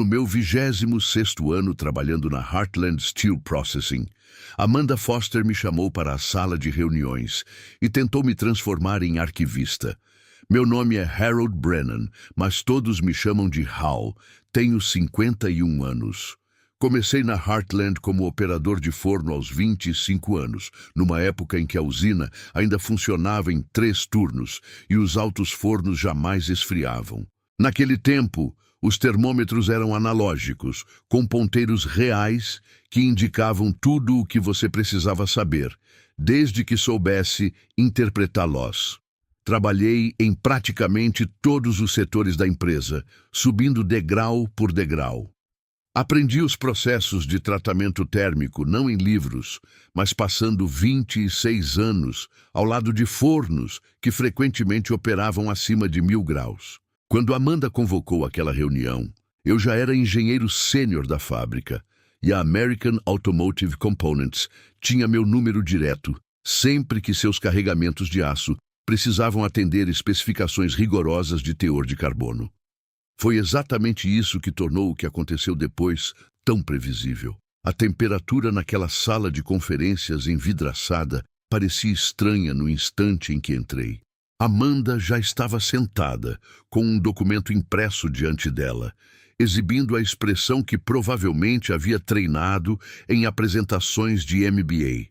No meu 26º ano trabalhando na Heartland Steel Processing, Amanda Foster me chamou para a sala de reuniões e tentou me transformar em arquivista. Meu nome é Harold Brennan, mas todos me chamam de Hal. Tenho 51 anos. Comecei na Heartland como operador de forno aos 25 anos, numa época em que a usina ainda funcionava em 3 turnos e os altos fornos jamais esfriavam. Naquele tempo, os termômetros eram analógicos, com ponteiros reais que indicavam tudo o que você precisava saber, desde que soubesse interpretá-los. Trabalhei em praticamente todos os setores da empresa, subindo degrau por degrau. Aprendi os processos de tratamento térmico não em livros, mas passando 26 anos ao lado de fornos que frequentemente operavam acima de 1000 graus. Quando Amanda convocou aquela reunião, eu já era engenheiro sênior da fábrica e a American Automotive Components tinha meu número direto sempre que seus carregamentos de aço precisavam atender especificações rigorosas de teor de carbono. Foi exatamente isso que tornou o que aconteceu depois tão previsível. A temperatura naquela sala de conferências envidraçada parecia estranha no instante em que entrei. Amanda já estava sentada, com um documento impresso diante dela, exibindo a expressão que provavelmente havia treinado em apresentações de MBA.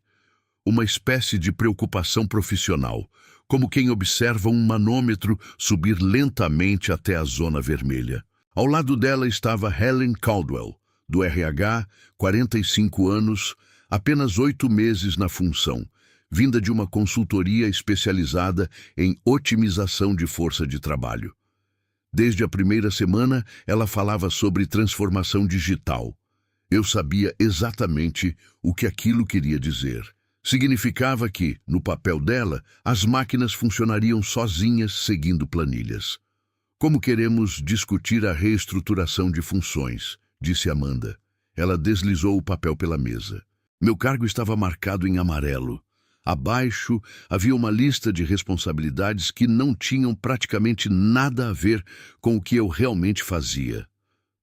Uma espécie de preocupação profissional, como quem observa um manômetro subir lentamente até a zona vermelha. Ao lado dela estava Helen Caldwell, do RH, 45 anos, apenas 8 meses na função, vinda de uma consultoria especializada em otimização de força de trabalho. Desde a primeira semana, ela falava sobre transformação digital. Eu sabia exatamente o que aquilo queria dizer. Significava que, no papel dela, as máquinas funcionariam sozinhas seguindo planilhas. Como queremos discutir a reestruturação de funções, disse Amanda. Ela deslizou o papel pela mesa. Meu cargo estava marcado em amarelo. Abaixo havia uma lista de responsabilidades que não tinham praticamente nada a ver com o que eu realmente fazia.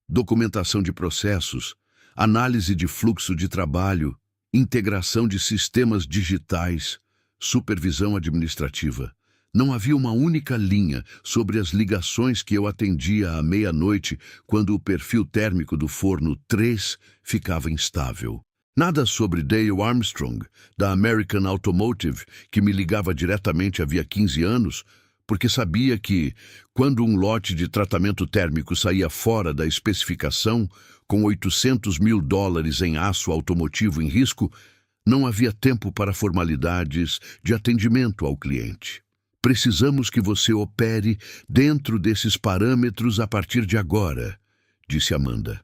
Documentação de processos, análise de fluxo de trabalho, integração de sistemas digitais, supervisão administrativa. Não havia uma única linha sobre as ligações que eu atendia à meia-noite quando o perfil térmico do forno 3 ficava instável. Nada sobre Dale Armstrong, da American Automotive, que me ligava diretamente havia 15 anos, porque sabia que, quando um lote de tratamento térmico saía fora da especificação, com $800 mil em aço automotivo em risco, não havia tempo para formalidades de atendimento ao cliente. Precisamos que você opere dentro desses parâmetros a partir de agora, disse Amanda.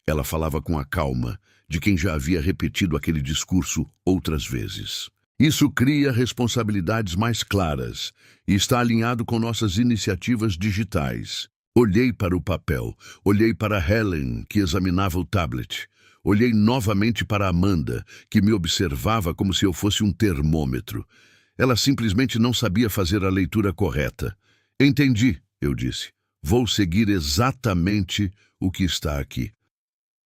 Ela falava com a calma de quem já havia repetido aquele discurso outras vezes. Isso cria responsabilidades mais claras e está alinhado com nossas iniciativas digitais. Olhei para o papel, olhei para Helen, que examinava o tablet. Olhei novamente para Amanda, que me observava como se eu fosse um termômetro. Ela simplesmente não sabia fazer a leitura correta. Entendi, eu disse. Vou seguir exatamente o que está aqui.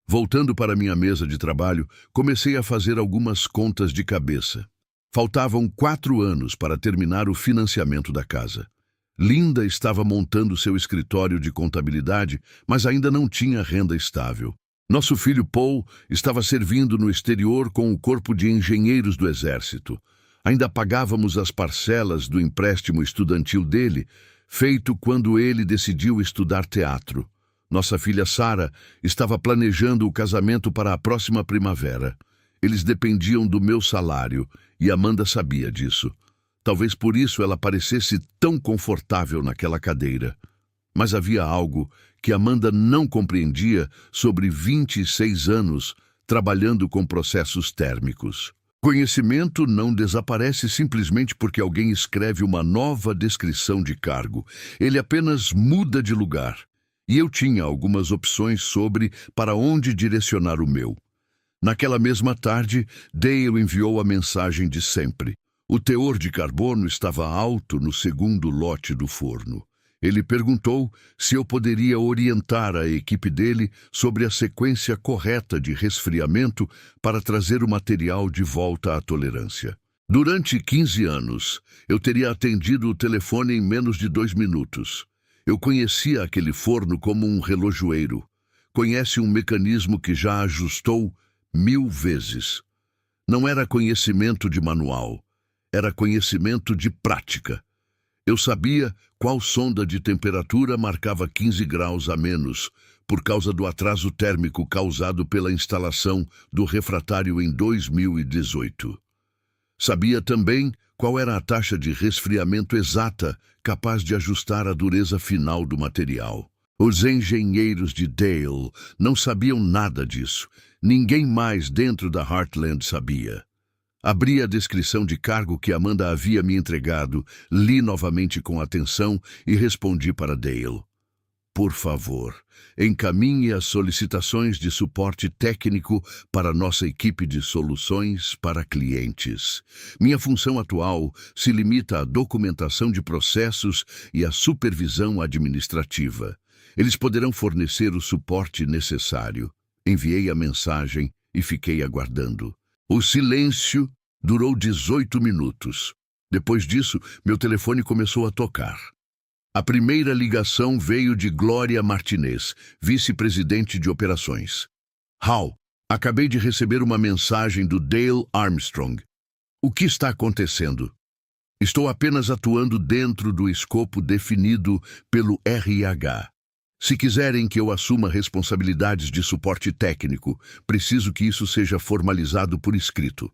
Voltando para minha mesa de trabalho, comecei a fazer algumas contas de cabeça. Faltavam 4 anos para terminar o financiamento da casa. Linda estava montando seu escritório de contabilidade, mas ainda não tinha renda estável. Nosso filho Paul estava servindo no exterior com o corpo de engenheiros do exército. Ainda pagávamos as parcelas do empréstimo estudantil dele, feito quando ele decidiu estudar teatro. Nossa filha Sarah estava planejando o casamento para a próxima primavera. Eles dependiam do meu salário e Amanda sabia disso. Talvez por isso ela parecesse tão confortável naquela cadeira. Mas havia algo que Amanda não compreendia sobre 26 anos trabalhando com processos térmicos. Conhecimento não desaparece simplesmente porque alguém escreve uma nova descrição de cargo. Ele apenas muda de lugar. E eu tinha algumas opções sobre para onde direcionar o meu. Naquela mesma tarde, Dale enviou a mensagem de sempre. O teor de carbono estava alto no segundo lote do forno. Ele perguntou se eu poderia orientar a equipe dele sobre a sequência correta de resfriamento para trazer o material de volta à tolerância. Durante 15 anos, eu teria atendido o telefone em menos de 2 minutos. Eu conhecia aquele forno como um relojoeiro. Conhece um mecanismo que já ajustou 1000 vezes. Não era conhecimento de manual, era conhecimento de prática. Eu sabia qual sonda de temperatura marcava 15 graus a menos, por causa do atraso térmico causado pela instalação do refratário em 2018. Sabia também qual era a taxa de resfriamento exata capaz de ajustar a dureza final do material. Os engenheiros de Dale não sabiam nada disso. Ninguém mais dentro da Heartland sabia. Abri a descrição de cargo que Amanda havia me entregado, li novamente com atenção e respondi para Dale. Por favor, encaminhe as solicitações de suporte técnico para nossa equipe de soluções para clientes. Minha função atual se limita à documentação de processos e à supervisão administrativa. Eles poderão fornecer o suporte necessário. Enviei a mensagem e fiquei aguardando. O silêncio durou 18 minutos. Depois disso, meu telefone começou a tocar. A primeira ligação veio de Glória Martinez, vice-presidente de operações. Hal, acabei de receber uma mensagem do Dale Armstrong. O que está acontecendo? Estou apenas atuando dentro do escopo definido pelo RH. Se quiserem que eu assuma responsabilidades de suporte técnico, preciso que isso seja formalizado por escrito.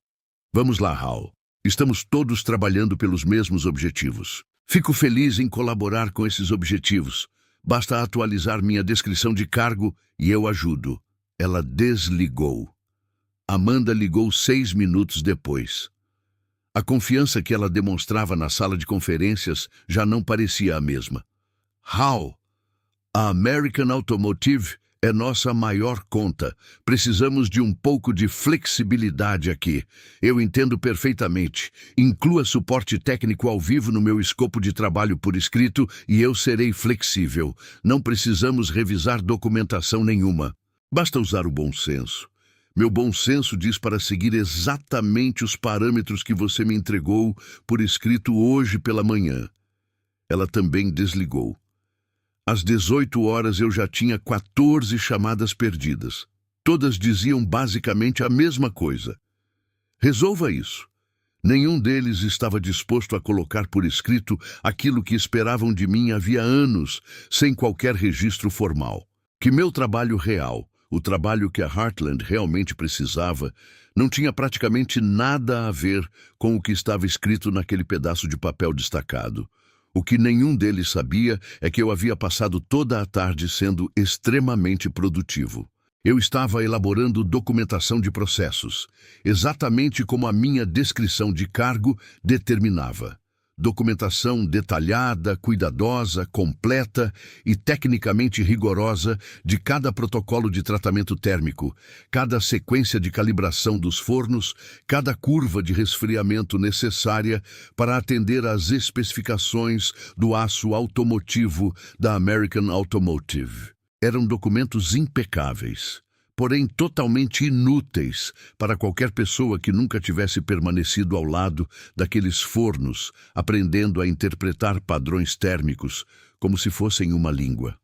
Vamos lá, Hal. Estamos todos trabalhando pelos mesmos objetivos. Fico feliz em colaborar com esses objetivos. Basta atualizar minha descrição de cargo e eu ajudo. Ela desligou. Amanda ligou 6 minutos depois. A confiança que ela demonstrava na sala de conferências já não parecia a mesma. Hal, a American Automotive é nossa maior conta. Precisamos de um pouco de flexibilidade aqui. Eu entendo perfeitamente. Inclua suporte técnico ao vivo no meu escopo de trabalho por escrito e eu serei flexível. Não precisamos revisar documentação nenhuma. Basta usar o bom senso. Meu bom senso diz para seguir exatamente os parâmetros que você me entregou por escrito hoje pela manhã. Ela também desligou. Às 18 horas eu já tinha 14 chamadas perdidas. Todas diziam basicamente a mesma coisa. Resolva isso. Nenhum deles estava disposto a colocar por escrito aquilo que esperavam de mim havia anos, sem qualquer registro formal. Que meu trabalho real, o trabalho que a Heartland realmente precisava, não tinha praticamente nada a ver com o que estava escrito naquele pedaço de papel destacado. O que nenhum deles sabia é que eu havia passado toda a tarde sendo extremamente produtivo. Eu estava elaborando documentação de processos, exatamente como a minha descrição de cargo determinava. Documentação detalhada, cuidadosa, completa e tecnicamente rigorosa de cada protocolo de tratamento térmico, cada sequência de calibração dos fornos, cada curva de resfriamento necessária para atender às especificações do aço automotivo da American Automotive. Eram documentos impecáveis, porém totalmente inúteis para qualquer pessoa que nunca tivesse permanecido ao lado daqueles fornos, aprendendo a interpretar padrões térmicos como se fossem uma língua.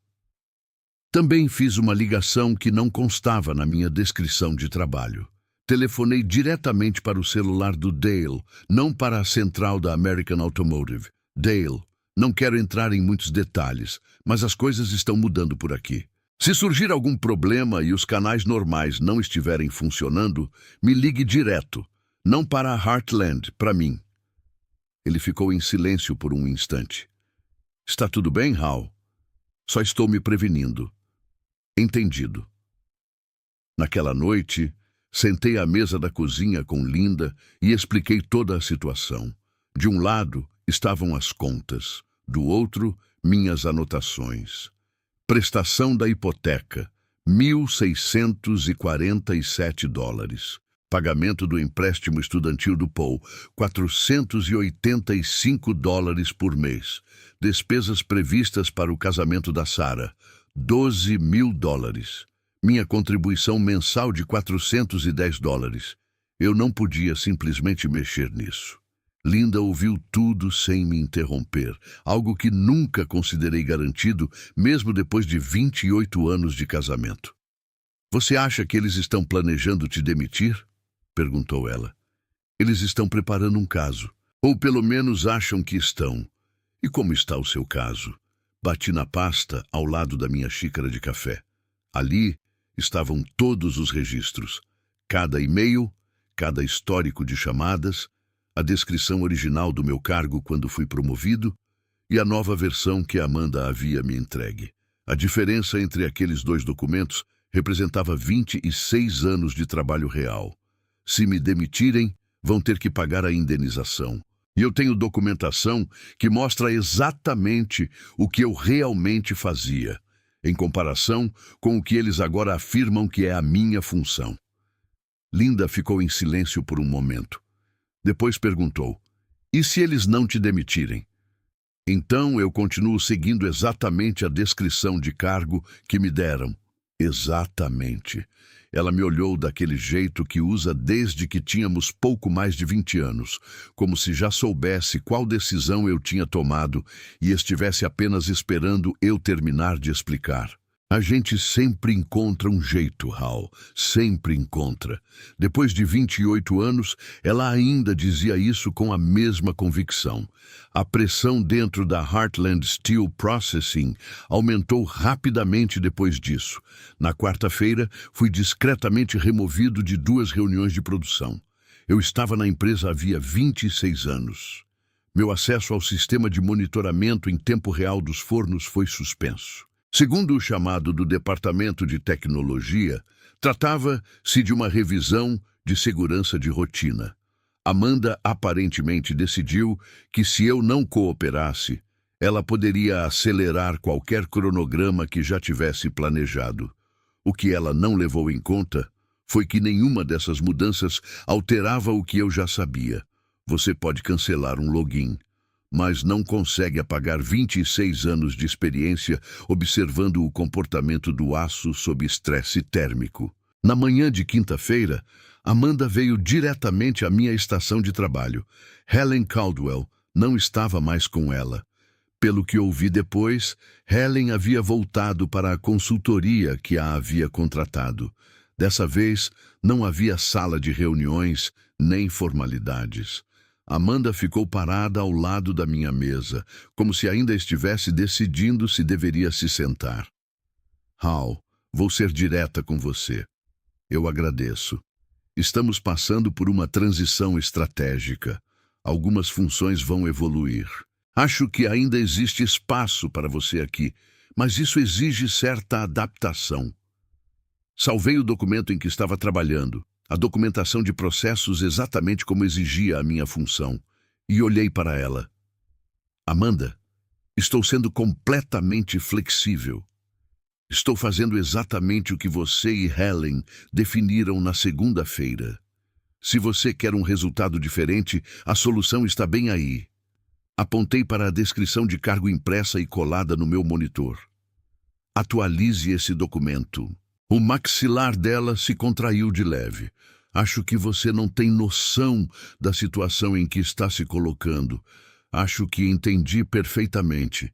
Também fiz uma ligação que não constava na minha descrição de trabalho. Telefonei diretamente para o celular do Dale, não para a central da American Automotive. Dale, não quero entrar em muitos detalhes, mas as coisas estão mudando por aqui. Se surgir algum problema e os canais normais não estiverem funcionando, me ligue direto, não para a Heartland, para mim. Ele ficou em silêncio por um instante. Está tudo bem, Hal? Só estou me prevenindo. Entendido. Naquela noite, sentei à mesa da cozinha com Linda e expliquei toda a situação. De um lado estavam as contas, do outro, minhas anotações. Prestação da hipoteca, $1.647. Pagamento do empréstimo estudantil do Paul, $485 por mês. Despesas previstas para o casamento da Sarah, $12.000. Minha contribuição mensal de $410. Eu não podia simplesmente mexer nisso. Linda ouviu tudo sem me interromper, algo que nunca considerei garantido, mesmo depois de 28 anos de casamento. Você acha que eles estão planejando te demitir? Perguntou ela. Eles estão preparando um caso, ou pelo menos acham que estão. E como está o seu caso? Bati na pasta ao lado da minha xícara de café. Ali estavam todos os registros, cada e-mail, cada histórico de chamadas, a descrição original do meu cargo quando fui promovido e a nova versão que Amanda havia me entregue. A diferença entre aqueles dois documentos representava 26 anos de trabalho real. Se me demitirem, vão ter que pagar a indenização. E eu tenho documentação que mostra exatamente o que eu realmente fazia, em comparação com o que eles agora afirmam que é a minha função. Linda ficou em silêncio por um momento. Depois perguntou, e se eles não te demitirem? Então eu continuo seguindo exatamente a descrição de cargo que me deram. Exatamente. Ela me olhou daquele jeito que usa desde que tínhamos pouco mais de 20 anos, como se já soubesse qual decisão eu tinha tomado e estivesse apenas esperando eu terminar de explicar. A gente sempre encontra um jeito, Hal, sempre encontra. Depois de 28 anos, ela ainda dizia isso com a mesma convicção. A pressão dentro da Heartland Steel Processing aumentou rapidamente depois disso. Na quarta-feira, fui discretamente removido de 2 reuniões de produção. Eu estava na empresa havia 26 anos. Meu acesso ao sistema de monitoramento em tempo real dos fornos foi suspenso. Segundo o chamado do Departamento de Tecnologia, tratava-se de uma revisão de segurança de rotina. Amanda aparentemente decidiu que se eu não cooperasse, ela poderia acelerar qualquer cronograma que já tivesse planejado. O que ela não levou em conta foi que nenhuma dessas mudanças alterava o que eu já sabia. Você pode cancelar um login, mas não consegue apagar 26 anos de experiência observando o comportamento do aço sob estresse térmico. Na manhã de quinta-feira, Amanda veio diretamente à minha estação de trabalho. Helen Caldwell não estava mais com ela. Pelo que ouvi depois, Helen havia voltado para a consultoria que a havia contratado. Dessa vez, não havia sala de reuniões nem formalidades. Amanda ficou parada ao lado da minha mesa, como se ainda estivesse decidindo se deveria se sentar. Hal, vou ser direta com você. Eu agradeço. Estamos passando por uma transição estratégica. Algumas funções vão evoluir. Acho que ainda existe espaço para você aqui, mas isso exige certa adaptação. Salvei o documento em que estava trabalhando, a documentação de processos exatamente como exigia a minha função, e olhei para ela. Amanda, estou sendo completamente flexível. Estou fazendo exatamente o que você e Helen definiram na segunda-feira. Se você quer um resultado diferente, a solução está bem aí. Apontei para a descrição de cargo impressa e colada no meu monitor. Atualize esse documento. O maxilar dela se contraiu de leve. Acho que você não tem noção da situação em que está se colocando. Acho que entendi perfeitamente.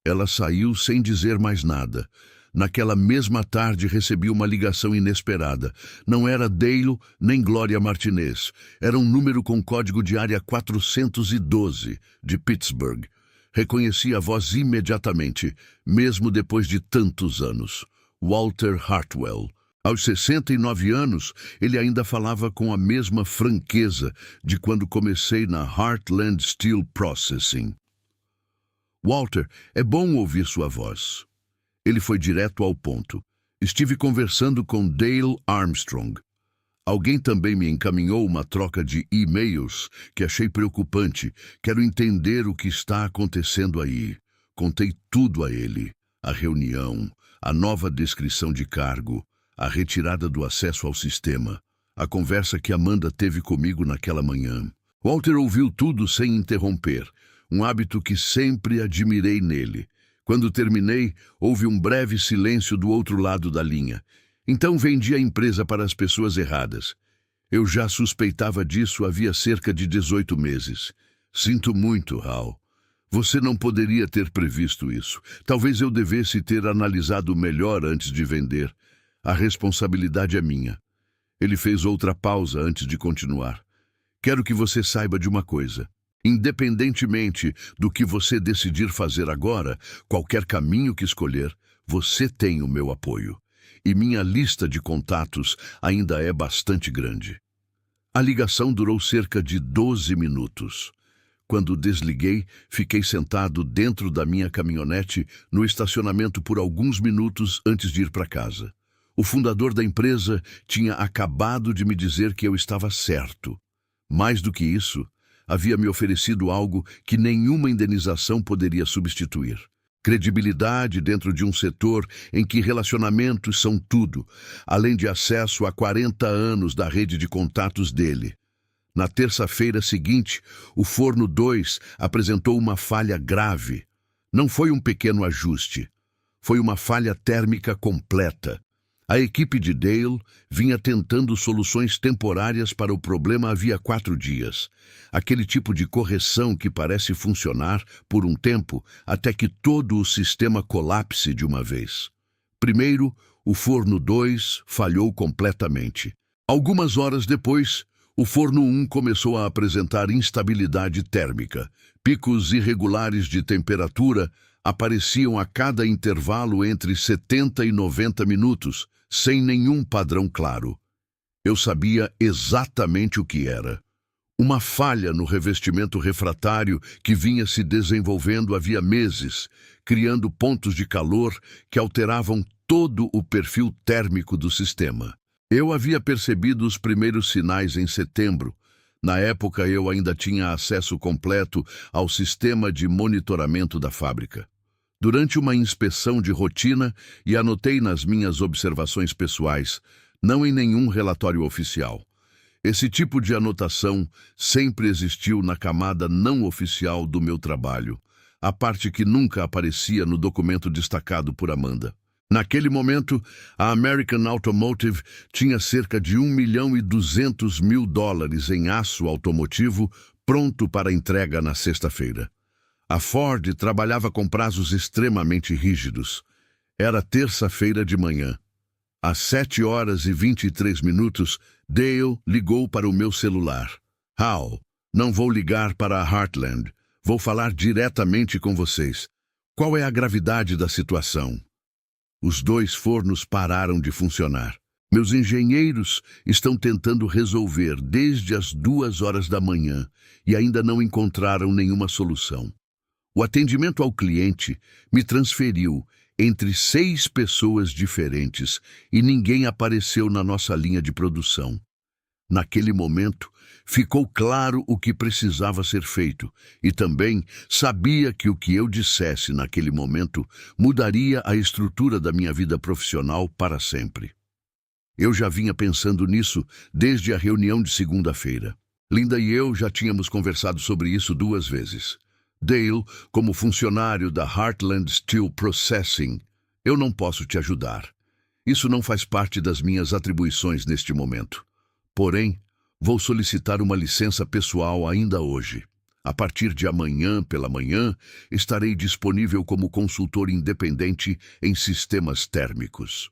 Ela saiu sem dizer mais nada. Naquela mesma tarde recebi uma ligação inesperada. Não era Dale nem Gloria Martinez. Era um número com código de área 412, de Pittsburgh. Reconheci a voz imediatamente, mesmo depois de tantos anos. Walter Hartwell. Aos 69 anos, ele ainda falava com a mesma franqueza de quando comecei na Heartland Steel Processing. Walter, é bom ouvir sua voz. Ele foi direto ao ponto. Estive conversando com Dale Armstrong. Alguém também me encaminhou uma troca de e-mails que achei preocupante. Quero entender o que está acontecendo aí. Contei tudo a ele. A reunião, a nova descrição de cargo, a retirada do acesso ao sistema, A conversa que Amanda teve comigo naquela manhã. Walter ouviu tudo sem interromper, um hábito que sempre admirei nele. Quando terminei, houve um breve silêncio do outro lado da linha. Então vendi a empresa para as pessoas erradas. Eu já suspeitava disso havia cerca de 18 meses. Sinto muito, Hal. Você não poderia ter previsto isso. Talvez eu devesse ter analisado melhor antes de vender. A responsabilidade é minha. Ele fez outra pausa antes de continuar. Quero que você saiba de uma coisa. Independentemente do que você decidir fazer agora, qualquer caminho que escolher, você tem o meu apoio. E minha lista de contatos ainda é bastante grande. A ligação durou cerca de 12 minutos. Quando desliguei, fiquei sentado dentro da minha caminhonete no estacionamento por alguns minutos antes de ir para casa. O fundador da empresa tinha acabado de me dizer que eu estava certo. Mais do que isso, havia me oferecido algo que nenhuma indenização poderia substituir. Credibilidade dentro de um setor em que relacionamentos são tudo, além de acesso a 40 anos da rede de contatos dele. Na terça-feira seguinte, o Forno 2 apresentou uma falha grave. Não foi um pequeno ajuste, foi uma falha térmica completa. A equipe de Dale vinha tentando soluções temporárias para o problema havia 4 dias. Aquele tipo de correção que parece funcionar por um tempo até que todo o sistema colapse de uma vez. Primeiro, o Forno 2 falhou completamente. Algumas horas depois, o Forno 1 começou a apresentar instabilidade térmica. Picos irregulares de temperatura apareciam a cada intervalo entre 70 e 90 minutos, sem nenhum padrão claro. Eu sabia exatamente o que era. Uma falha no revestimento refratário que vinha se desenvolvendo havia meses, criando pontos de calor que alteravam todo o perfil térmico do sistema. Eu havia percebido os primeiros sinais em setembro. Na época, eu ainda tinha acesso completo ao sistema de monitoramento da fábrica. Durante uma inspeção de rotina, e anotei nas minhas observações pessoais, não em nenhum relatório oficial. Esse tipo de anotação sempre existiu na camada não oficial do meu trabalho, a parte que nunca aparecia no documento destacado por Amanda. Naquele momento, a American Automotive tinha cerca de $1.200.000 em aço automotivo pronto para entrega na sexta-feira. A Ford trabalhava com prazos extremamente rígidos. Era terça-feira de manhã. Às 7h23, Dale ligou para o meu celular. Hal, não vou ligar para a Heartland. Vou falar diretamente com vocês. Qual é a gravidade da situação? Os 2 fornos pararam de funcionar. Meus engenheiros estão tentando resolver desde as 2h da manhã e ainda não encontraram nenhuma solução. O atendimento ao cliente me transferiu entre 6 pessoas diferentes e ninguém apareceu na nossa linha de produção. Naquele momento, ficou claro o que precisava ser feito e também sabia que o que eu dissesse naquele momento mudaria a estrutura da minha vida profissional para sempre. Eu já vinha pensando nisso desde a reunião de segunda-feira. Linda e eu já tínhamos conversado sobre isso 2 vezes. Dale, como funcionário da Heartland Steel Processing, eu não posso te ajudar. Isso não faz parte das minhas atribuições neste momento. Porém, vou solicitar uma licença pessoal ainda hoje. A partir de amanhã pela manhã, estarei disponível como consultor independente em sistemas térmicos.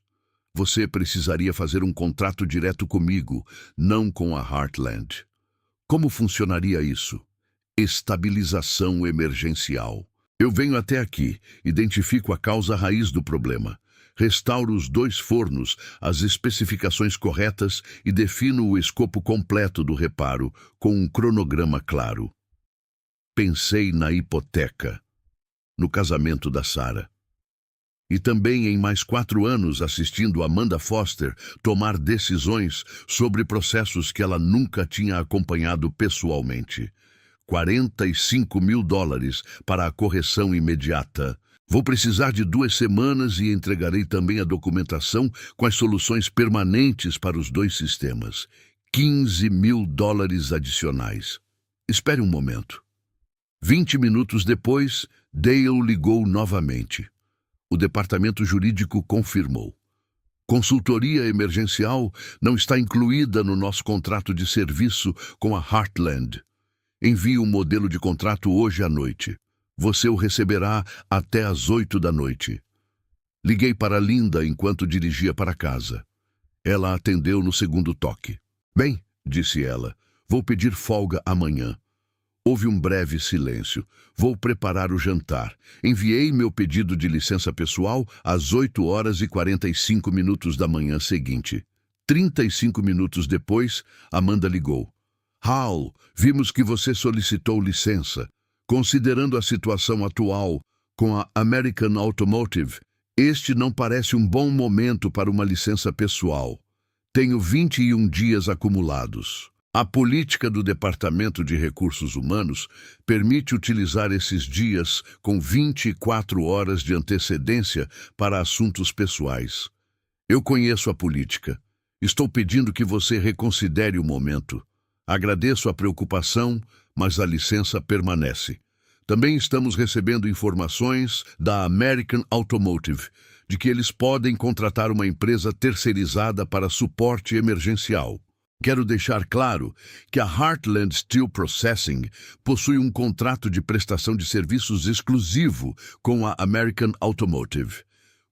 Você precisaria fazer um contrato direto comigo, não com a Heartland. Como funcionaria isso? Estabilização emergencial. Eu venho até aqui, identifico a causa raiz do problema, restauro os 2 fornos, as especificações corretas e defino o escopo completo do reparo com um cronograma claro. Pensei na hipoteca, no casamento da Sarah. E também em mais 4 anos assistindo Amanda Foster tomar decisões sobre processos que ela nunca tinha acompanhado pessoalmente. $45.000 para a correção imediata. Vou precisar de 2 semanas e entregarei também a documentação com as soluções permanentes para os 2 sistemas. US$ 15.000 adicionais. Espere um momento. 20 minutos depois, Dale ligou novamente. O departamento jurídico confirmou. Consultoria emergencial não está incluída no nosso contrato de serviço com a Heartland. Envie um modelo de contrato hoje à noite. Você o receberá até às 8 da noite. Liguei para Linda enquanto dirigia para casa. Ela atendeu no segundo toque. Bem, disse ela, vou pedir folga amanhã. Houve um breve silêncio. Vou preparar o jantar. Enviei meu pedido de licença pessoal às 8h45 da manhã seguinte. 35 minutos depois, Amanda ligou. Hal, vimos que você solicitou licença. Considerando a situação atual com a American Automotive, este não parece um bom momento para uma licença pessoal. Tenho 21 dias acumulados. A política do Departamento de Recursos Humanos permite utilizar esses dias com 24 horas de antecedência para assuntos pessoais. Eu conheço a política. Estou pedindo que você reconsidere o momento. Agradeço a preocupação, mas a licença permanece. Também estamos recebendo informações da American Automotive de que eles podem contratar uma empresa terceirizada para suporte emergencial. Quero deixar claro que a Heartland Steel Processing possui um contrato de prestação de serviços exclusivo com a American Automotive.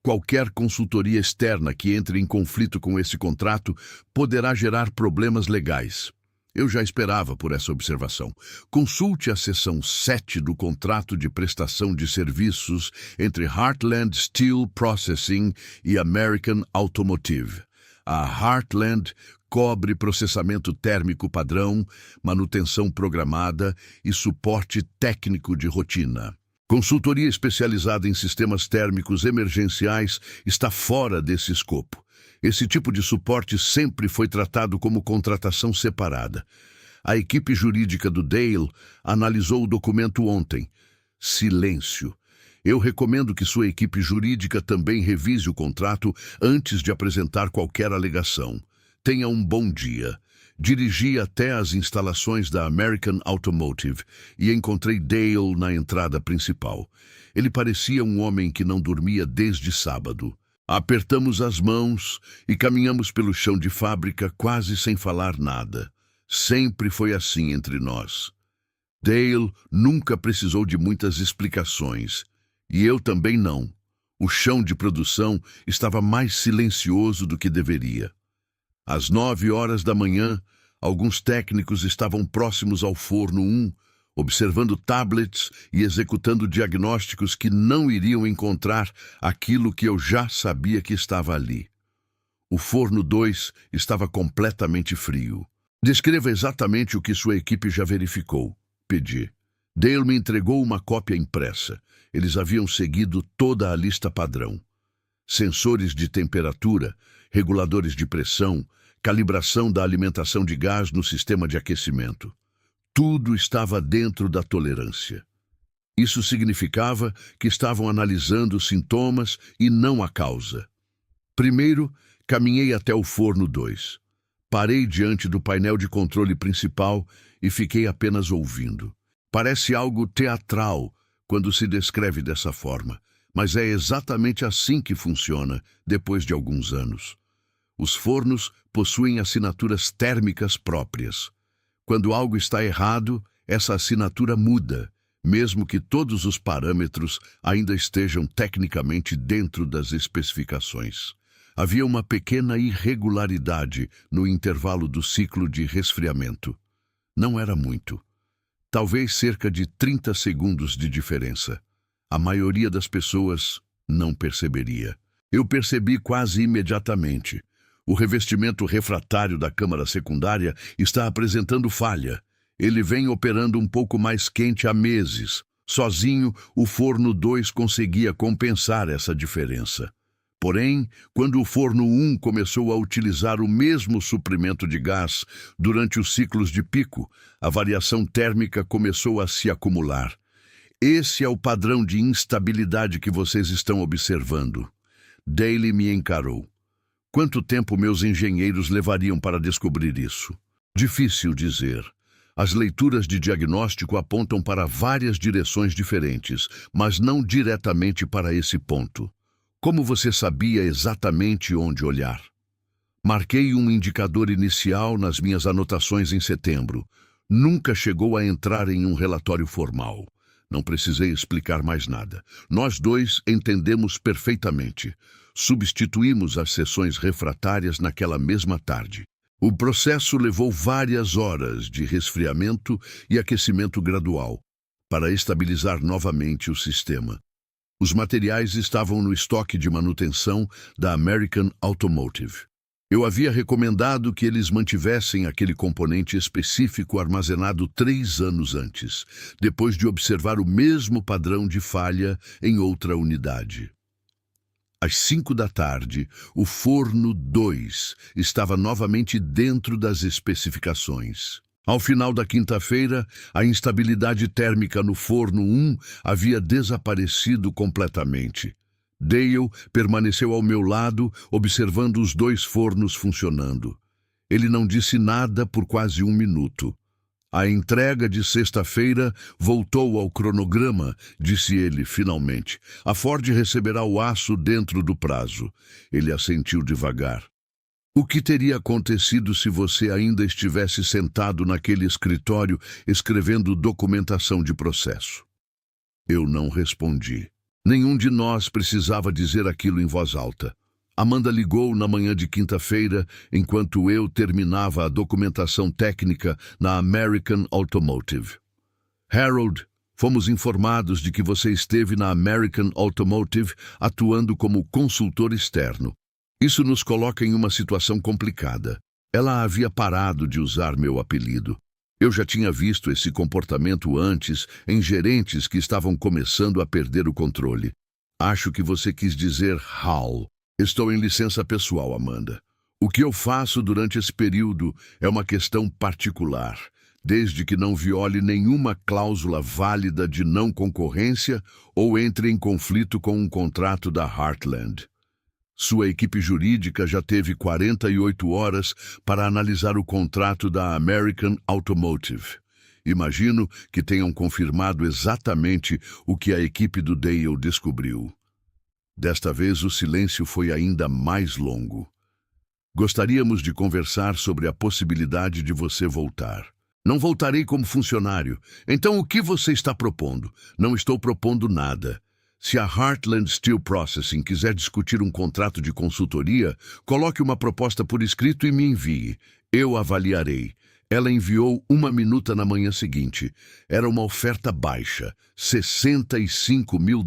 Qualquer consultoria externa que entre em conflito com esse contrato poderá gerar problemas legais. Eu já esperava por essa observação. Consulte a seção 7 do contrato de prestação de serviços entre Heartland Steel Processing e American Automotive. A Heartland cobre processamento térmico padrão, manutenção programada e suporte técnico de rotina. Consultoria especializada em sistemas térmicos emergenciais está fora desse escopo. Esse tipo de suporte sempre foi tratado como contratação separada. A equipe jurídica do Dale analisou o documento ontem. Silêncio. Eu recomendo que sua equipe jurídica também revise o contrato antes de apresentar qualquer alegação. Tenha um bom dia. Dirigi até as instalações da American Automotive e encontrei Dale na entrada principal. Ele parecia um homem que não dormia desde sábado. Apertamos as mãos e caminhamos pelo chão de fábrica quase sem falar nada. Sempre foi assim entre nós. Dale nunca precisou de muitas explicações. E eu também não. O chão de produção estava mais silencioso do que deveria. Às 9h da manhã, alguns técnicos estavam próximos ao forno 1, observando tablets e executando diagnósticos que não iriam encontrar aquilo que eu já sabia que estava ali. O forno 2 estava completamente frio. Descreva exatamente o que sua equipe já verificou, pedi. Dale me entregou uma cópia impressa. Eles haviam seguido toda a lista padrão. Sensores de temperatura, reguladores de pressão, calibração da alimentação de gás no sistema de aquecimento. Tudo estava dentro da tolerância. Isso significava que estavam analisando os sintomas e não a causa. Primeiro, caminhei até o forno 2. Parei diante do painel de controle principal e fiquei apenas ouvindo. Parece algo teatral quando se descreve dessa forma, mas é exatamente assim que funciona depois de alguns anos. Os fornos possuem assinaturas térmicas próprias. Quando algo está errado, essa assinatura muda, mesmo que todos os parâmetros ainda estejam tecnicamente dentro das especificações. Havia uma pequena irregularidade no intervalo do ciclo de resfriamento. Não era muito. Talvez cerca de 30 segundos de diferença. A maioria das pessoas não perceberia. Eu percebi quase imediatamente. O revestimento refratário da câmara secundária está apresentando falha. Ele vem operando um pouco mais quente há meses. Sozinho, o forno 2 conseguia compensar essa diferença. Porém, quando o forno 1 começou a utilizar o mesmo suprimento de gás durante os ciclos de pico, a variação térmica começou a se acumular. Esse é o padrão de instabilidade que vocês estão observando. Dale me encarou. Quanto tempo meus engenheiros levariam para descobrir isso? Difícil dizer. As leituras de diagnóstico apontam para várias direções diferentes, mas não diretamente para esse ponto. Como você sabia exatamente onde olhar? Marquei um indicador inicial nas minhas anotações em setembro. Nunca chegou a entrar em um relatório formal. Não precisei explicar mais nada. Nós dois entendemos perfeitamente. Substituímos as sessões refratárias naquela mesma tarde. O processo levou várias horas de resfriamento e aquecimento gradual para estabilizar novamente o sistema. Os materiais estavam no estoque de manutenção da American Automotive. Eu havia recomendado que eles mantivessem aquele componente específico armazenado 3 anos antes, depois de observar o mesmo padrão de falha em outra unidade. Às 5 da tarde, o forno 2 estava novamente dentro das especificações. Ao final da quinta-feira, a instabilidade térmica no forno 1 havia desaparecido completamente. Dale permaneceu ao meu lado, observando os 2 fornos funcionando. Ele não disse nada por quase 1 minuto. A entrega de sexta-feira voltou ao cronograma, disse ele finalmente. A Ford receberá o aço dentro do prazo. Ele assentiu devagar. O que teria acontecido se você ainda estivesse sentado naquele escritório escrevendo documentação de processo? Eu não respondi. Nenhum de nós precisava dizer aquilo em voz alta. Amanda ligou na manhã de quinta-feira, enquanto eu terminava a documentação técnica na American Automotive. Harold, fomos informados de que você esteve na American Automotive atuando como consultor externo. Isso nos coloca em uma situação complicada. Ela havia parado de usar meu apelido. Eu já tinha visto esse comportamento antes em gerentes que estavam começando a perder o controle. Acho que você quis dizer Hal. Estou em licença pessoal, Amanda. O que eu faço durante esse período é uma questão particular, desde que não viole nenhuma cláusula válida de não concorrência ou entre em conflito com um contrato da Heartland. Sua equipe jurídica já teve 48 horas para analisar o contrato da American Automotive. Imagino que tenham confirmado exatamente o que a equipe do Dale descobriu. Desta vez o silêncio foi ainda mais longo. Gostaríamos de conversar sobre a possibilidade de você voltar. Não voltarei como funcionário. Então o que você está propondo? Não estou propondo nada. Se a Heartland Steel Processing quiser discutir um contrato de consultoria, coloque uma proposta por escrito e me envie. Eu avaliarei. Ela enviou 1 minuta na manhã seguinte. Era uma oferta baixa, $65 mil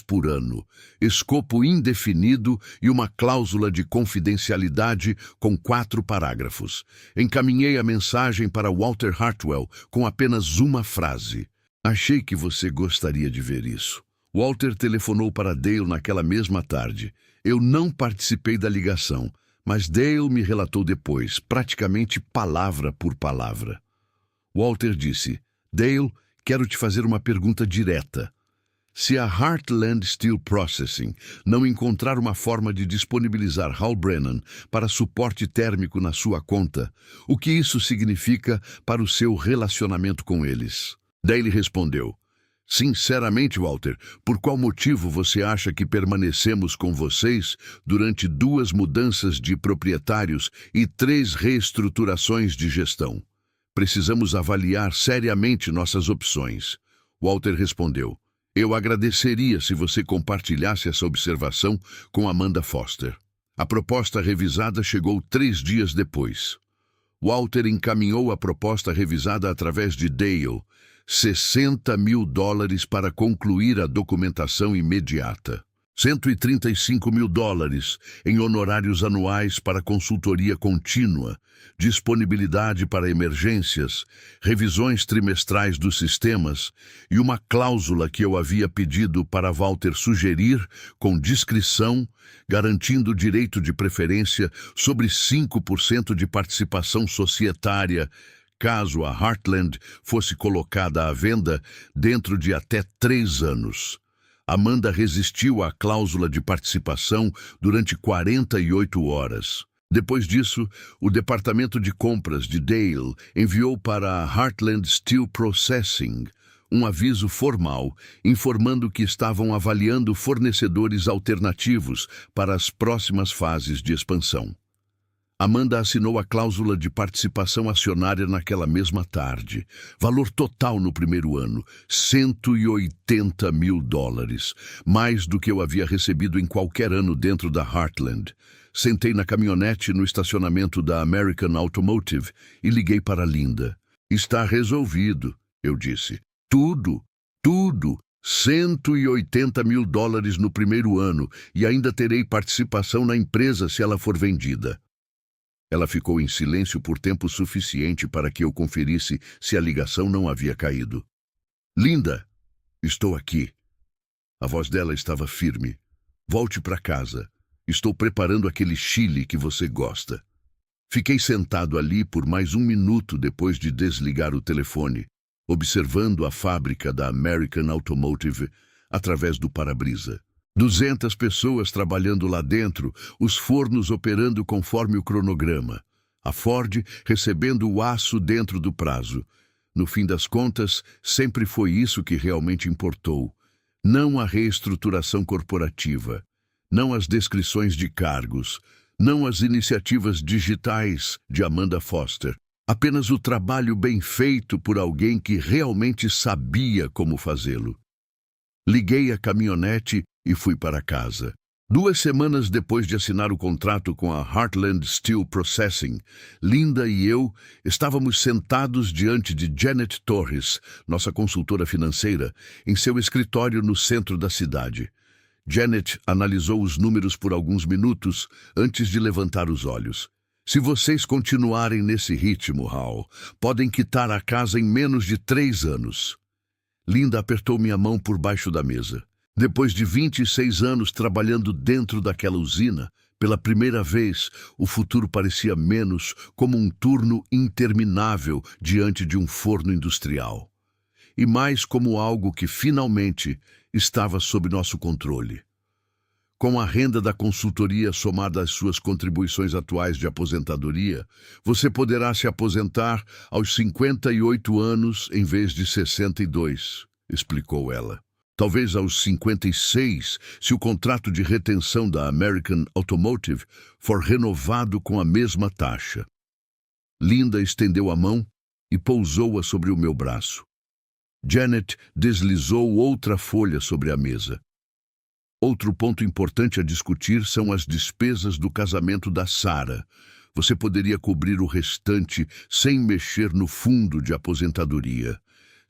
por ano, escopo indefinido e uma cláusula de confidencialidade com 4 parágrafos. Encaminhei a mensagem para Walter Hartwell com apenas uma frase. Achei que você gostaria de ver isso. Walter telefonou para Dale naquela mesma tarde. Eu não participei da ligação, mas Dale me relatou depois, praticamente palavra por palavra. Walter disse: Dale, quero te fazer uma pergunta direta. Se a Heartland Steel Processing não encontrar uma forma de disponibilizar Hal Brennan para suporte térmico na sua conta, o que isso significa para o seu relacionamento com eles? Dale respondeu: Sinceramente, Walter, por qual motivo você acha que permanecemos com vocês durante 2 mudanças de proprietários e 3 reestruturações de gestão? Precisamos avaliar seriamente nossas opções. Walter respondeu: Eu agradeceria se você compartilhasse essa observação com Amanda Foster. A proposta revisada chegou 3 dias depois. Walter encaminhou a proposta revisada através de Dale, $60 mil para concluir a documentação imediata. $135 mil em honorários anuais para consultoria contínua, disponibilidade para emergências, revisões trimestrais dos sistemas e uma cláusula que eu havia pedido para Walter sugerir com discrição, garantindo direito de preferência sobre 5% de participação societária, caso a Heartland fosse colocada à venda dentro de até 3 anos. Amanda resistiu à cláusula de participação durante 48 horas. Depois disso, o departamento de compras de Dale enviou para a Heartland Steel Processing um aviso formal informando que estavam avaliando fornecedores alternativos para as próximas fases de expansão. Amanda assinou a cláusula de participação acionária naquela mesma tarde. Valor total no primeiro ano, $180 mil, mais do que eu havia recebido em qualquer ano dentro da Heartland. Sentei na caminhonete no estacionamento da American Automotive e liguei para Linda. Está resolvido, eu disse. Tudo. $180 mil no primeiro ano e ainda terei participação na empresa se ela for vendida. Ela ficou em silêncio por tempo suficiente para que eu conferisse se a ligação não havia caído. Linda, estou aqui. A voz dela estava firme. Volte para casa. Estou preparando aquele chili que você gosta. Fiquei sentado ali por mais 1 minuto depois de desligar o telefone, observando a fábrica da American Automotive através do para-brisa. 200 pessoas trabalhando lá dentro, os fornos operando conforme o cronograma. A Ford recebendo o aço dentro do prazo. No fim das contas, sempre foi isso que realmente importou. Não a reestruturação corporativa, não as descrições de cargos, não as iniciativas digitais de Amanda Foster. Apenas o trabalho bem feito por alguém que realmente sabia como fazê-lo. Liguei a caminhonete e fui para casa. 2 semanas depois de assinar o contrato com a Heartland Steel Processing, Linda e eu estávamos sentados diante de Janet Torres, nossa consultora financeira, em seu escritório no centro da cidade. Janet analisou os números por alguns minutos antes de levantar os olhos. Se vocês continuarem nesse ritmo, Hal, podem quitar a casa em menos de 3 anos. Linda apertou minha mão por baixo da mesa. Depois de 26 anos trabalhando dentro daquela usina, pela primeira vez, o futuro parecia menos como um turno interminável diante de um forno industrial, e mais como algo que finalmente estava sob nosso controle. Com a renda da consultoria somada às suas contribuições atuais de aposentadoria, você poderá se aposentar aos 58 anos em vez de 62, explicou ela. Talvez aos 56, se o contrato de retenção da American Automotive for renovado com a mesma taxa. Linda estendeu a mão e pousou-a sobre o meu braço. Janet deslizou outra folha sobre a mesa. Outro ponto importante a discutir são as despesas do casamento da Sarah. Você poderia cobrir o restante sem mexer no fundo de aposentadoria.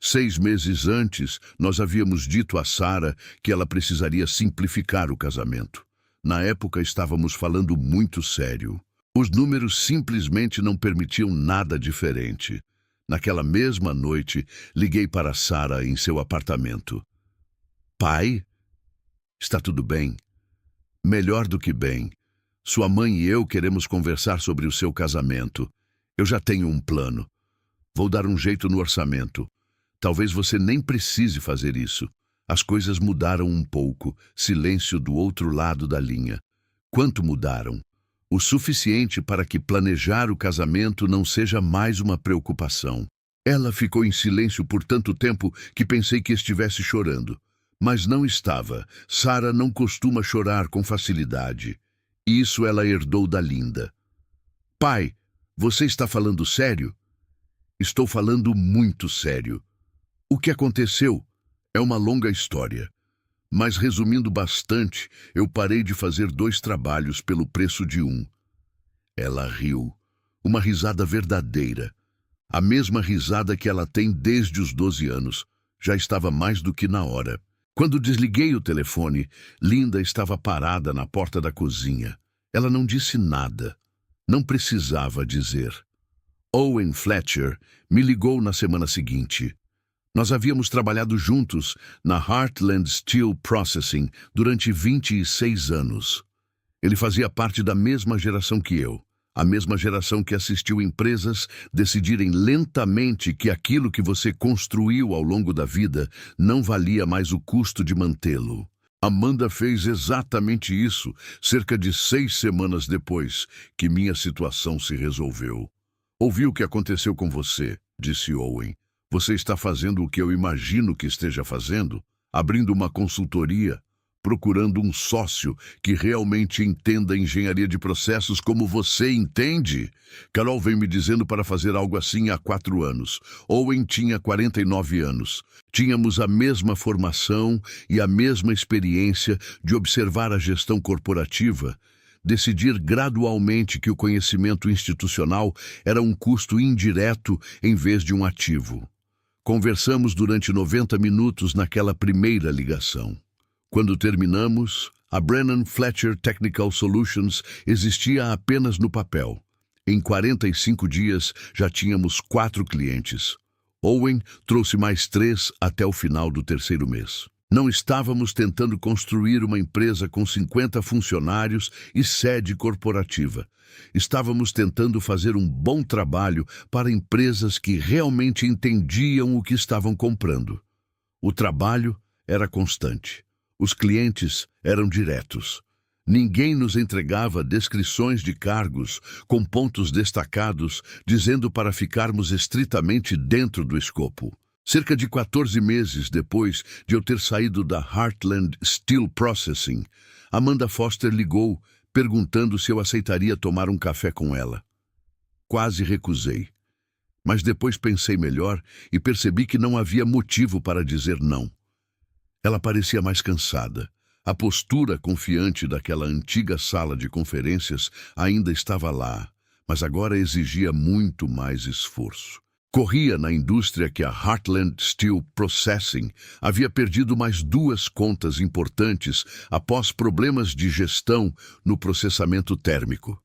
6 meses antes, nós havíamos dito a Sarah que ela precisaria simplificar o casamento. Na época, estávamos falando muito sério. Os números simplesmente não permitiam nada diferente. Naquela mesma noite, liguei para Sarah em seu apartamento. Pai? Está tudo bem? Melhor do que bem. Sua mãe e eu queremos conversar sobre o seu casamento. Eu já tenho um plano. Vou dar um jeito no orçamento. Talvez você nem precise fazer isso. As coisas mudaram um pouco. Silêncio do outro lado da linha. Quanto mudaram? O suficiente para que planejar o casamento não seja mais uma preocupação. Ela ficou em silêncio por tanto tempo que pensei que estivesse chorando. Mas não estava. Sarah não costuma chorar com facilidade. Isso ela herdou da Linda. Pai, você está falando sério? Estou falando muito sério. O que aconteceu? É uma longa história. Mas resumindo bastante, eu parei de fazer 2 trabalhos pelo preço de 1. Ela riu. Uma risada verdadeira. A mesma risada que ela tem desde os 12 anos. Já estava mais do que na hora. Quando desliguei o telefone, Linda estava parada na porta da cozinha. Ela não disse nada. Não precisava dizer. Owen Fletcher me ligou na semana seguinte. Nós havíamos trabalhado juntos na Heartland Steel Processing durante 26 anos. Ele fazia parte da mesma geração que eu. A mesma geração que assistiu empresas decidirem lentamente que aquilo que você construiu ao longo da vida não valia mais o custo de mantê-lo. Amanda fez exatamente isso, cerca de 6 semanas depois que minha situação se resolveu. Ouvi o que aconteceu com você, disse Owen. Você está fazendo o que eu imagino que esteja fazendo, abrindo uma consultoria, procurando um sócio que realmente entenda engenharia de processos como você entende. Carol vem me dizendo para fazer algo assim há 4 anos. Owen tinha 49 anos. Tínhamos a mesma formação e a mesma experiência de observar a gestão corporativa, decidir gradualmente que o conhecimento institucional era um custo indireto em vez de um ativo. Conversamos durante 90 minutos naquela primeira ligação. Quando terminamos, a Brennan Fletcher Technical Solutions existia apenas no papel. Em 45 dias, já tínhamos 4 clientes. Owen trouxe mais 3 até o final do 3º mês. Não estávamos tentando construir uma empresa com 50 funcionários e sede corporativa. Estávamos tentando fazer um bom trabalho para empresas que realmente entendiam o que estavam comprando. O trabalho era constante. Os clientes eram diretos. Ninguém nos entregava descrições de cargos com pontos destacados, dizendo para ficarmos estritamente dentro do escopo. Cerca de 14 meses depois de eu ter saído da Heartland Steel Processing, Amanda Foster ligou, perguntando se eu aceitaria tomar um café com ela. Quase recusei, mas depois pensei melhor e percebi que não havia motivo para dizer não. Ela parecia mais cansada. A postura confiante daquela antiga sala de conferências ainda estava lá, mas agora exigia muito mais esforço. Corria na indústria que a Heartland Steel Processing havia perdido mais 2 contas importantes após problemas de gestão no processamento térmico.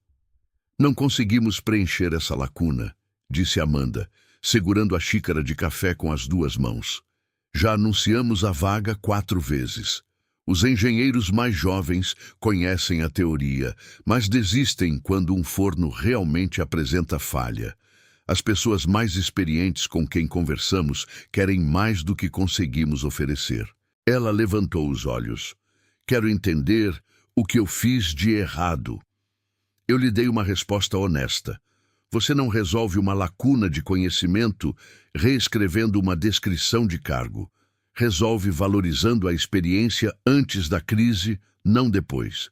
Não conseguimos preencher essa lacuna, disse Amanda, segurando a xícara de café com as 2 mãos. Já anunciamos a vaga 4 vezes. Os engenheiros mais jovens conhecem a teoria, mas desistem quando um forno realmente apresenta falha. As pessoas mais experientes com quem conversamos querem mais do que conseguimos oferecer. Ela levantou os olhos. Quero entender o que eu fiz de errado. Eu lhe dei uma resposta honesta. Você não resolve uma lacuna de conhecimento reescrevendo uma descrição de cargo. Resolve valorizando a experiência antes da crise, não depois.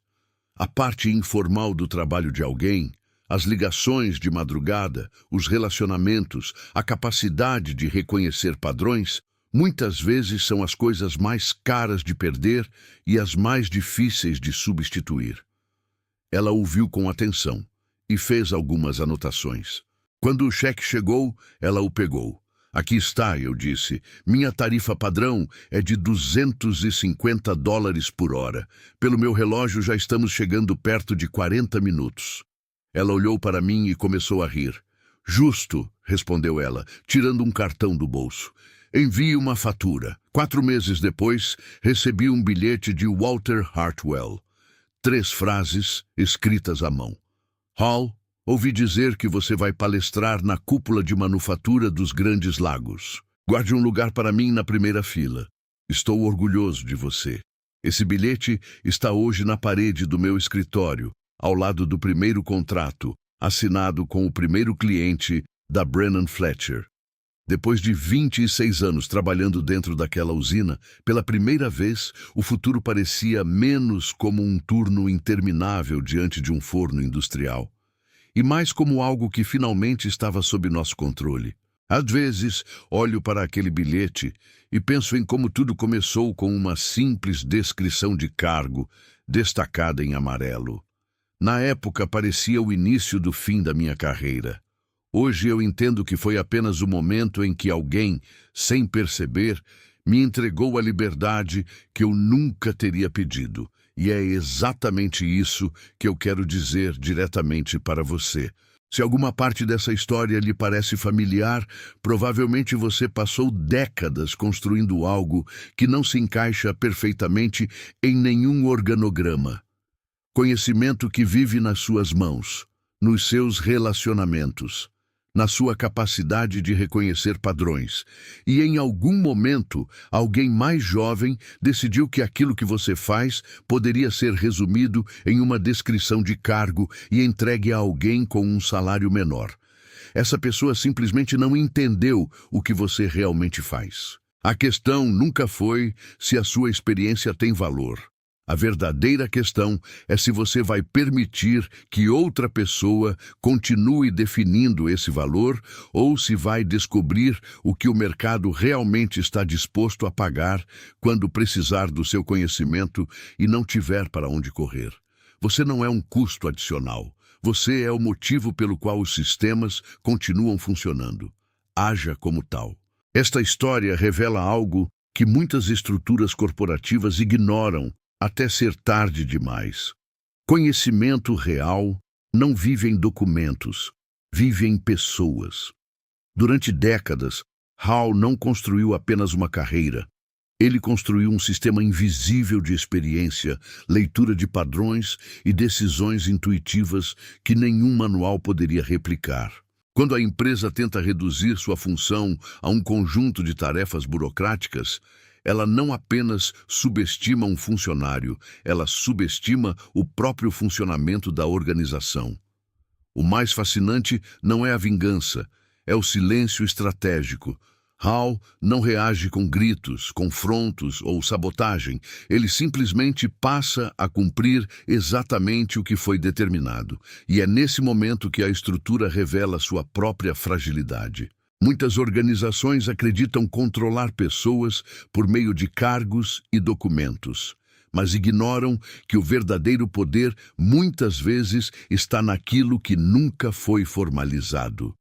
A parte informal do trabalho de alguém, as ligações de madrugada, os relacionamentos, a capacidade de reconhecer padrões, muitas vezes são as coisas mais caras de perder e as mais difíceis de substituir. Ela ouviu com atenção e fez algumas anotações. Quando o cheque chegou, ela o pegou. Aqui está, eu disse. Minha tarifa padrão é de $250 por hora. Pelo meu relógio já estamos chegando perto de 40 minutos. Ela olhou para mim e começou a rir. Justo, respondeu ela, tirando um cartão do bolso. Envie uma fatura. 4 meses depois, recebi um bilhete de Walter Hartwell. 3 frases escritas à mão. Hall, ouvi dizer que você vai palestrar na cúpula de manufatura dos Grandes Lagos. Guarde um lugar para mim na primeira fila. Estou orgulhoso de você. Esse bilhete está hoje na parede do meu escritório, ao lado do primeiro contrato, assinado com o primeiro cliente da Brennan Fletcher. Depois de 26 anos trabalhando dentro daquela usina, pela primeira vez, o futuro parecia menos como um turno interminável diante de um forno industrial, e mais como algo que finalmente estava sob nosso controle. Às vezes, olho para aquele bilhete e penso em como tudo começou com uma simples descrição de cargo, destacada em amarelo. Na época, parecia o início do fim da minha carreira. Hoje eu entendo que foi apenas o momento em que alguém, sem perceber, me entregou a liberdade que eu nunca teria pedido. E é exatamente isso que eu quero dizer diretamente para você. Se alguma parte dessa história lhe parece familiar, provavelmente você passou décadas construindo algo que não se encaixa perfeitamente em nenhum organograma. Conhecimento que vive nas suas mãos, nos seus relacionamentos, na sua capacidade de reconhecer padrões. E em algum momento, alguém mais jovem decidiu que aquilo que você faz poderia ser resumido em uma descrição de cargo e entregue a alguém com um salário menor. Essa pessoa simplesmente não entendeu o que você realmente faz. A questão nunca foi se a sua experiência tem valor. A verdadeira questão é se você vai permitir que outra pessoa continue definindo esse valor ou se vai descobrir o que o mercado realmente está disposto a pagar quando precisar do seu conhecimento e não tiver para onde correr. Você não é um custo adicional. Você é o motivo pelo qual os sistemas continuam funcionando. Haja como tal. Esta história revela algo que muitas estruturas corporativas ignoram até ser tarde demais. Conhecimento real não vive em documentos, vive em pessoas. Durante décadas, Hall não construiu apenas uma carreira. Ele construiu um sistema invisível de experiência, leitura de padrões e decisões intuitivas que nenhum manual poderia replicar. Quando a empresa tenta reduzir sua função a um conjunto de tarefas burocráticas, ela não apenas subestima um funcionário, ela subestima o próprio funcionamento da organização. O mais fascinante não é a vingança, é o silêncio estratégico. Hall não reage com gritos, confrontos ou sabotagem. Ele simplesmente passa a cumprir exatamente o que foi determinado. E é nesse momento que a estrutura revela sua própria fragilidade. Muitas organizações acreditam controlar pessoas por meio de cargos e documentos, mas ignoram que o verdadeiro poder muitas vezes está naquilo que nunca foi formalizado.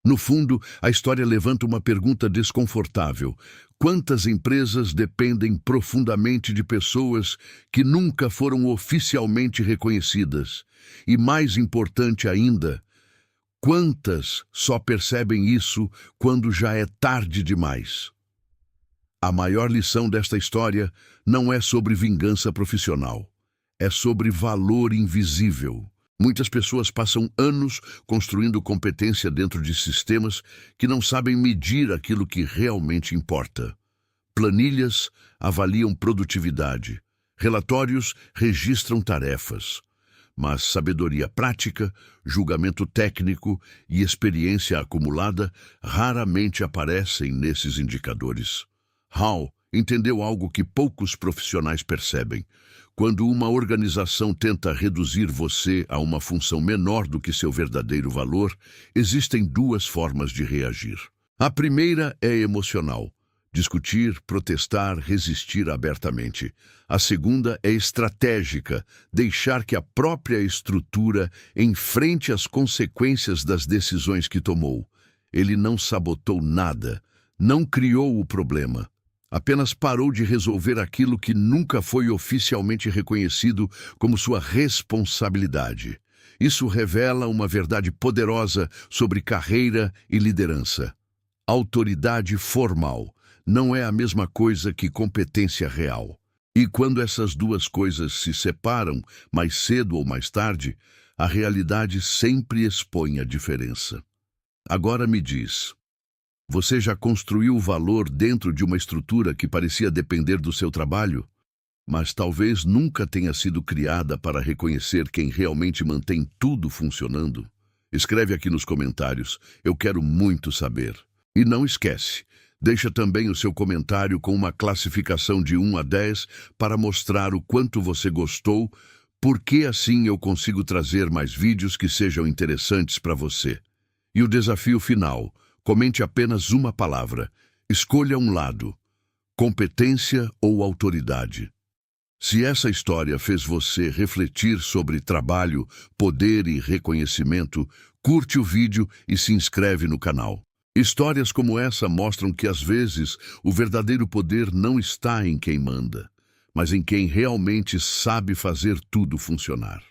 No fundo, a história levanta uma pergunta desconfortável. Quantas empresas dependem profundamente de pessoas que nunca foram oficialmente reconhecidas? E mais importante ainda, quantas só percebem isso quando já é tarde demais? A maior lição desta história não é sobre vingança profissional, é sobre valor invisível. Muitas pessoas passam anos construindo competência dentro de sistemas que não sabem medir aquilo que realmente importa. Planilhas avaliam produtividade, relatórios registram tarefas. Mas sabedoria prática, julgamento técnico e experiência acumulada raramente aparecem nesses indicadores. Hall entendeu algo que poucos profissionais percebem. Quando uma organização tenta reduzir você a uma função menor do que seu verdadeiro valor, existem duas formas de reagir. A primeira é emocional. Discutir, protestar, resistir abertamente. A segunda é estratégica, deixar que a própria estrutura enfrente as consequências das decisões que tomou. Ele não sabotou nada, não criou o problema. Apenas parou de resolver aquilo que nunca foi oficialmente reconhecido como sua responsabilidade. Isso revela uma verdade poderosa sobre carreira e liderança. Autoridade formal não é a mesma coisa que competência real. E quando essas duas coisas se separam, mais cedo ou mais tarde, a realidade sempre expõe a diferença. Agora me diz, você já construiu valor dentro de uma estrutura que parecia depender do seu trabalho, mas talvez nunca tenha sido criada para reconhecer quem realmente mantém tudo funcionando? Escreve aqui nos comentários, eu quero muito saber. E não esquece, deixa também o seu comentário com uma classificação de 1 a 10 para mostrar o quanto você gostou, porque assim eu consigo trazer mais vídeos que sejam interessantes para você. E o desafio final, comente apenas uma palavra. Escolha um lado, competência ou autoridade. Se essa história fez você refletir sobre trabalho, poder e reconhecimento, curte o vídeo e se inscreve no canal. Histórias como essa mostram que, às vezes, o verdadeiro poder não está em quem manda, mas em quem realmente sabe fazer tudo funcionar.